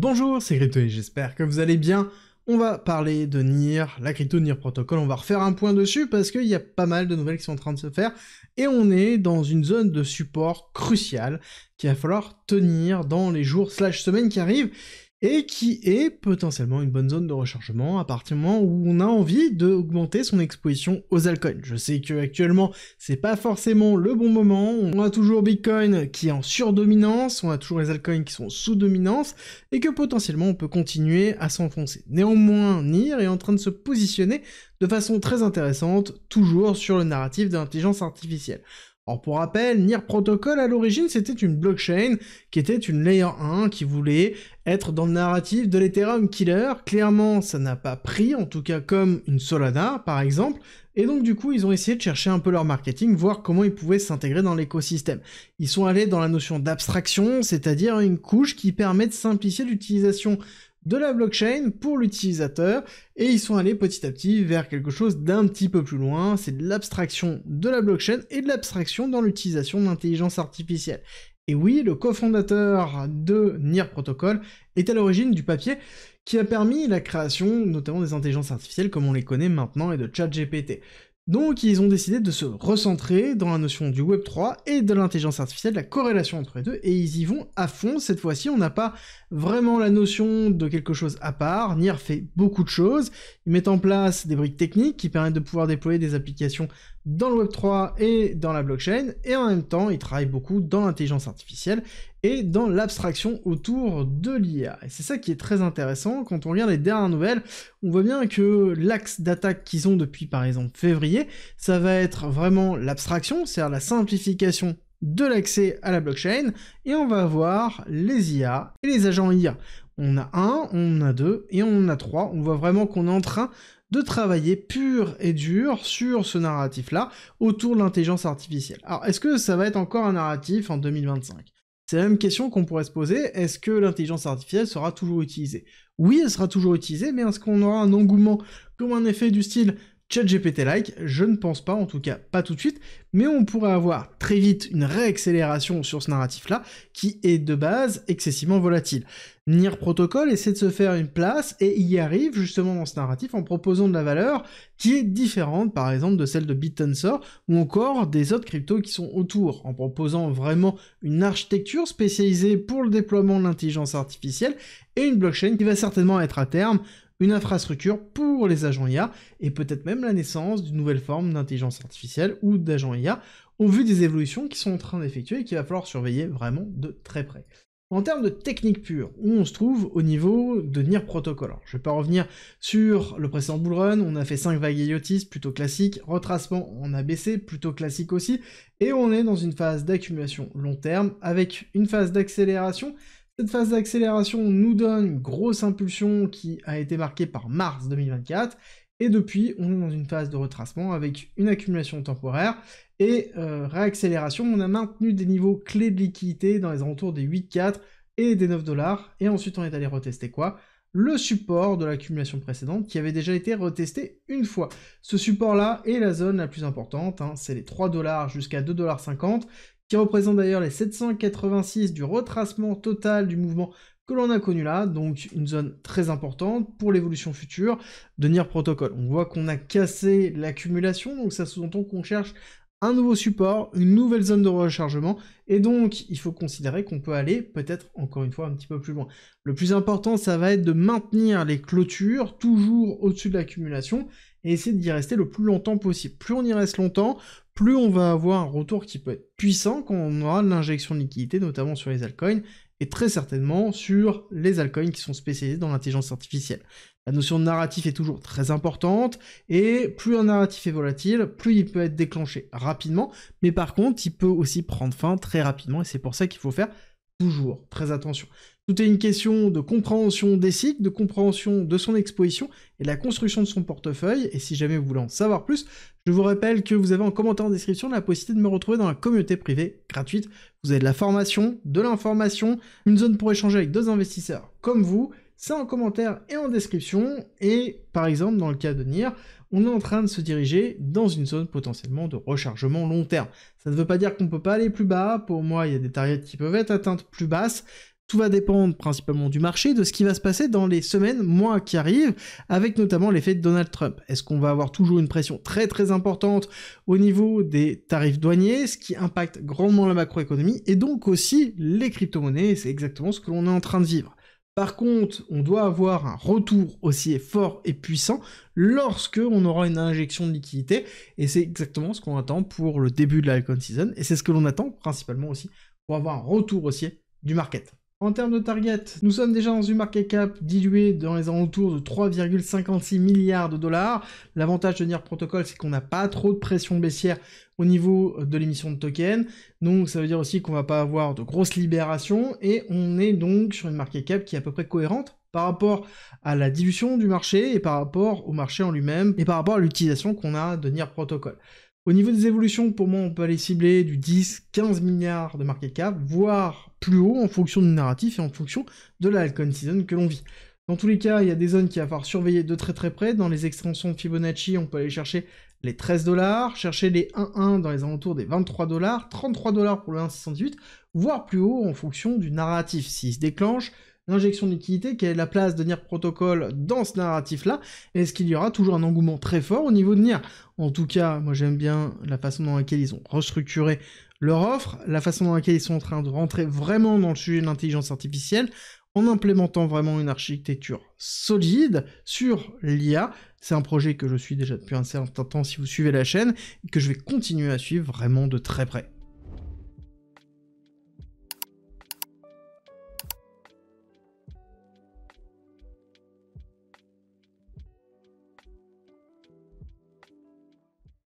Bonjour, c'est Crypto et j'espère que vous allez bien. On va parler de NIR, la crypto NIR Protocol, on va refaire un point dessus parce qu'il y a pas mal de nouvelles qui sont en train de se faire et on est dans une zone de support cruciale qu'il va falloir tenir dans les jours/semaines qui arrivent et qui est potentiellement une bonne zone de rechargement à partir du moment où on a envie d'augmenter son exposition aux altcoins. Je sais que actuellement c'est pas forcément le bon moment, on a toujours Bitcoin qui est en surdominance, on a toujours les altcoins qui sont sous dominance, et que potentiellement on peut continuer à s'enfoncer. Néanmoins, NIR est en train de se positionner de façon très intéressante, toujours sur le narratif de l'intelligence artificielle. Alors pour rappel, NIR Protocol à l'origine c'était une blockchain qui était une layer 1 qui voulait être dans le narratif de l'Ethereum Killer. Clairement ça n'a pas pris, en tout cas comme une Solana par exemple, et donc du coup ils ont essayé de chercher un peu leur marketing, voir comment ils pouvaient s'intégrer dans l'écosystème. Ils sont allés dans la notion d'abstraction, c'est-à-dire une couche qui permet de simplifier l'utilisation de la blockchain pour l'utilisateur, et ils sont allés petit à petit vers quelque chose d'un petit peu plus loin, c'est de l'abstraction de la blockchain et de l'abstraction dans l'utilisation de l'intelligence artificielle. Et oui, le cofondateur de NIR Protocol est à l'origine du papier qui a permis la création notamment des intelligences artificielles comme on les connaît maintenant et de ChatGPT. Donc ils ont décidé de se recentrer dans la notion du Web3 et de l'intelligence artificielle, la corrélation entre les deux, et ils y vont à fond. Cette fois-ci, on n'a pas vraiment la notion de quelque chose à part. NIR fait beaucoup de choses, ils mettent en place des briques techniques qui permettent de pouvoir déployer des applications dans le Web3 et dans la blockchain, et en même temps, ils travaillent beaucoup dans l'intelligence artificielle et dans l'abstraction autour de l'IA. Et c'est ça qui est très intéressant, quand on regarde les dernières nouvelles, on voit bien que l'axe d'attaque qu'ils ont depuis par exemple février, ça va être vraiment l'abstraction, c'est-à-dire la simplification de l'accès à la blockchain, et on va avoir les IA et les agents IA. On a un, on a deux, et on en a trois, on voit vraiment qu'on est en train de travailler pur et dur sur ce narratif-là, autour de l'intelligence artificielle. Alors, est-ce que ça va être encore un narratif en 2025 ? C'est la même question qu'on pourrait se poser, est-ce que l'intelligence artificielle sera toujours utilisée ? Oui, elle sera toujours utilisée, mais est-ce qu'on aura un engouement comme un effet du style ChatGPT-like ? Je ne pense pas, en tout cas pas tout de suite, mais on pourrait avoir très vite une réaccélération sur ce narratif-là, qui est de base excessivement volatile. NIR Protocol essaie de se faire une place, et y arrive justement dans ce narratif en proposant de la valeur qui est différente par exemple de celle de BitTensor, ou encore des autres cryptos qui sont autour, en proposant vraiment une architecture spécialisée pour le déploiement de l'intelligence artificielle, et une blockchain qui va certainement être à terme une infrastructure pour les agents IA, et peut-être même la naissance d'une nouvelle forme d'intelligence artificielle ou d'agents IA, au vu des évolutions qui sont en train d'effectuer et qu'il va falloir surveiller vraiment de très près. En termes de technique pure, où on se trouve au niveau de NIR Protocol. Alors, je vais pas revenir sur le précédent bullrun, on a fait 5 vagues idiotistes, plutôt classique, retracement en ABC, plutôt classique aussi, et on est dans une phase d'accumulation long terme, avec une phase d'accélération. Cette phase d'accélération nous donne une grosse impulsion qui a été marquée par mars 2024, et depuis, on est dans une phase de retracement avec une accumulation temporaire, et réaccélération, on a maintenu des niveaux clés de liquidité dans les alentours des 8,4 et des 9$, et ensuite on est allé retester quoi ? Le support de l'accumulation précédente, qui avait déjà été retesté une fois. Ce support-là est la zone la plus importante, hein, c'est les 3$ jusqu'à 2,50$, qui représente d'ailleurs les 786 du retracement total du mouvement que l'on a connu là, donc une zone très importante pour l'évolution future de NIR Protocol. On voit qu'on a cassé l'accumulation, donc ça sous-entend qu'on cherche un nouveau support, une nouvelle zone de rechargement, et donc il faut considérer qu'on peut aller peut-être encore une fois un petit peu plus loin. Le plus important, ça va être de maintenir les clôtures toujours au-dessus de l'accumulation, et essayer d'y rester le plus longtemps possible. Plus on y reste longtemps, plus on va avoir un retour qui peut être puissant quand on aura de l'injection de liquidité, notamment sur les altcoins, et très certainement sur les altcoins qui sont spécialisés dans l'intelligence artificielle. La notion de narratif est toujours très importante, et plus un narratif est volatile, plus il peut être déclenché rapidement, mais par contre, il peut aussi prendre fin très rapidement, et c'est pour ça qu'il faut faire toujours très attention. Tout est une question de compréhension des cycles, de compréhension de son exposition, et de la construction de son portefeuille, et si jamais vous voulez en savoir plus, je vous rappelle que vous avez en commentaire en description la possibilité de me retrouver dans la communauté privée gratuite. Vous avez de la formation, de l'information, une zone pour échanger avec d'autres investisseurs comme vous, c'est en commentaire et en description, et par exemple dans le cas de NIR, on est en train de se diriger dans une zone potentiellement de rechargement long terme. Ça ne veut pas dire qu'on ne peut pas aller plus bas, pour moi il y a des targets qui peuvent être atteintes plus basses, Tout va dépendre principalement du marché, de ce qui va se passer dans les semaines, mois qui arrivent, avec notamment l'effet de Donald Trump. Est-ce qu'on va avoir toujours une pression très très importante au niveau des tarifs douaniers, ce qui impacte grandement la macroéconomie, et donc aussi les crypto-monnaies, et c'est exactement ce que l'on est en train de vivre. Par contre, on doit avoir un retour aussi fort et puissant lorsque on aura une injection de liquidité, et c'est exactement ce qu'on attend pour le début de la altcoin season, et c'est ce que l'on attend principalement aussi pour avoir un retour haussier du market. En termes de target, nous sommes déjà dans une market cap diluée dans les alentours de 3,56 milliards de dollars. L'avantage de Near Protocol, c'est qu'on n'a pas trop de pression baissière au niveau de l'émission de tokens, donc ça veut dire aussi qu'on va pas avoir de grosses libérations, et on est donc sur une market cap qui est à peu près cohérente par rapport à la dilution du marché, et par rapport au marché en lui-même, et par rapport à l'utilisation qu'on a de Near Protocol. Au niveau des évolutions, pour moi, on peut aller cibler du 10-15 milliards de market cap, voire plus haut en fonction du narratif et en fonction de la altcoin season que l'on vit. Dans tous les cas, il y a des zones qu'il va falloir surveiller de très très près. Dans les extensions de Fibonacci, on peut aller chercher les 13$, chercher les 1,1 dans les alentours des 23$, 33$ pour le 1,618, voire plus haut en fonction du narratif. S'il se déclenche, l'injection de liquidité, quelle est la place de Near Protocol dans ce narratif-là? Est-ce qu'il y aura toujours un engouement très fort au niveau de Near? En tout cas, moi j'aime bien la façon dans laquelle ils ont restructuré leur offre, la façon dans laquelle ils sont en train de rentrer vraiment dans le sujet de l'intelligence artificielle, en implémentant vraiment une architecture solide sur l'IA. C'est un projet que je suis déjà depuis un certain temps si vous suivez la chaîne, et que je vais continuer à suivre vraiment de très près.